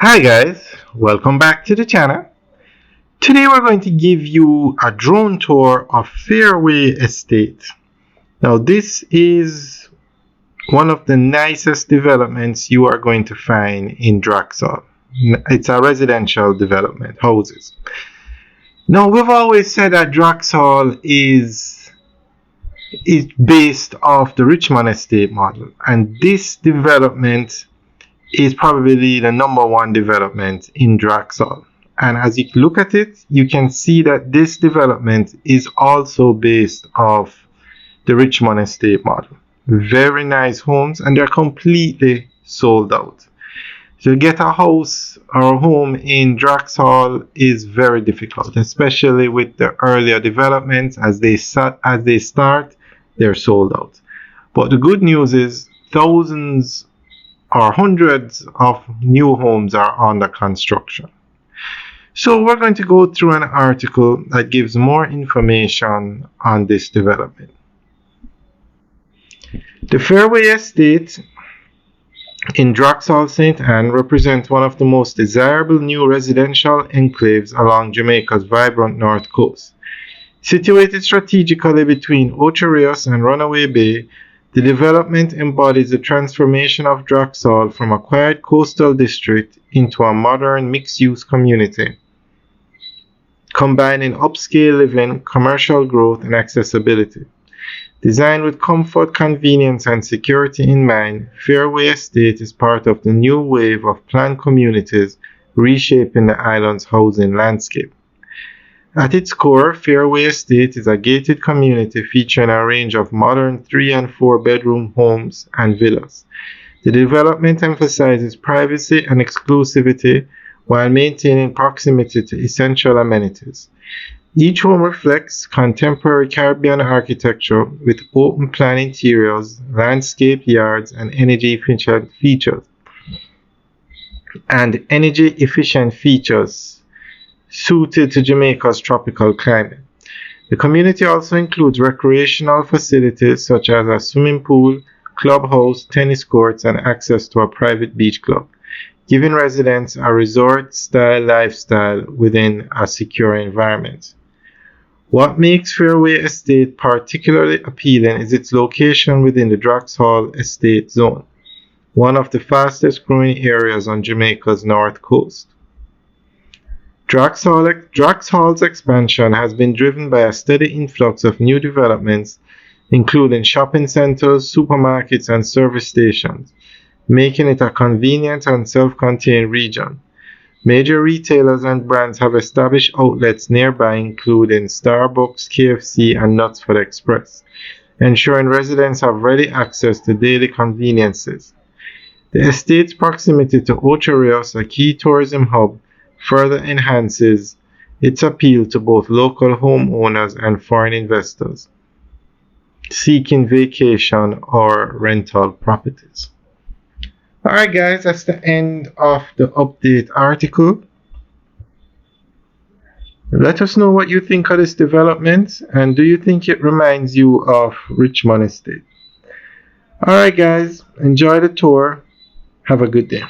Hi guys, welcome back to the channel. Today we're going to give you a drone tour of Fairway Estate. Now this is one of the nicest developments you are going to find in Drax. It's a residential development, houses. Now we've always said that Drax is based off the Richmond Estate model, and this development is probably the number one development in Drax. And as you look at it, you can see that this development is also based off the Richmond Estate model. Very nice homes, and they're completely sold out. To get a house or a home in Drax is very difficult, especially with the earlier developments. As they start, they're sold out. But the good news is thousands or hundreds of new homes are under construction. So we're going to go through an article that gives more information on this development. The Fairway Estate in Draxall St. Anne represents one of the most desirable new residential enclaves along Jamaica's vibrant north coast. Situated strategically between Ocho Rios and Runaway Bay, the development embodies the transformation of Draxall from a quiet coastal district into a modern mixed-use community, combining upscale living, commercial growth, and accessibility. Designed with comfort, convenience, and security in mind, Fairway Estate is part of the new wave of planned communities reshaping the island's housing landscape. At its core, Fairway Estate is a gated community featuring a range of modern 3- and 4-bedroom homes and villas. The development emphasizes privacy and exclusivity while maintaining proximity to essential amenities. Each home reflects contemporary Caribbean architecture with open-plan interiors, landscape yards, and energy-efficient features suited to Jamaica's tropical climate. The community also includes recreational facilities such as a swimming pool, clubhouse, tennis courts, and access to a private beach club, giving residents a resort-style lifestyle within a secure environment. What makes Fairway Estate particularly appealing is its location within the Draxall Estate Zone, one of the fastest growing areas on Jamaica's north coast. Draxall's expansion has been driven by a steady influx of new developments, including shopping centers, supermarkets, and service stations, making it a convenient and self-contained region. Major retailers and brands have established outlets nearby, including Starbucks, KFC, and Knutsford Express, ensuring residents have ready access to daily conveniences. The estate's proximity to Ocho Rios, a key tourism hub, further enhances its appeal to both local homeowners and foreign investors seeking vacation or rental properties. Alright guys, that's the end of the update article. Let us know what you think of this development, and do you think it reminds you of Richmond Estate? Alright guys, enjoy the tour. Have a good day.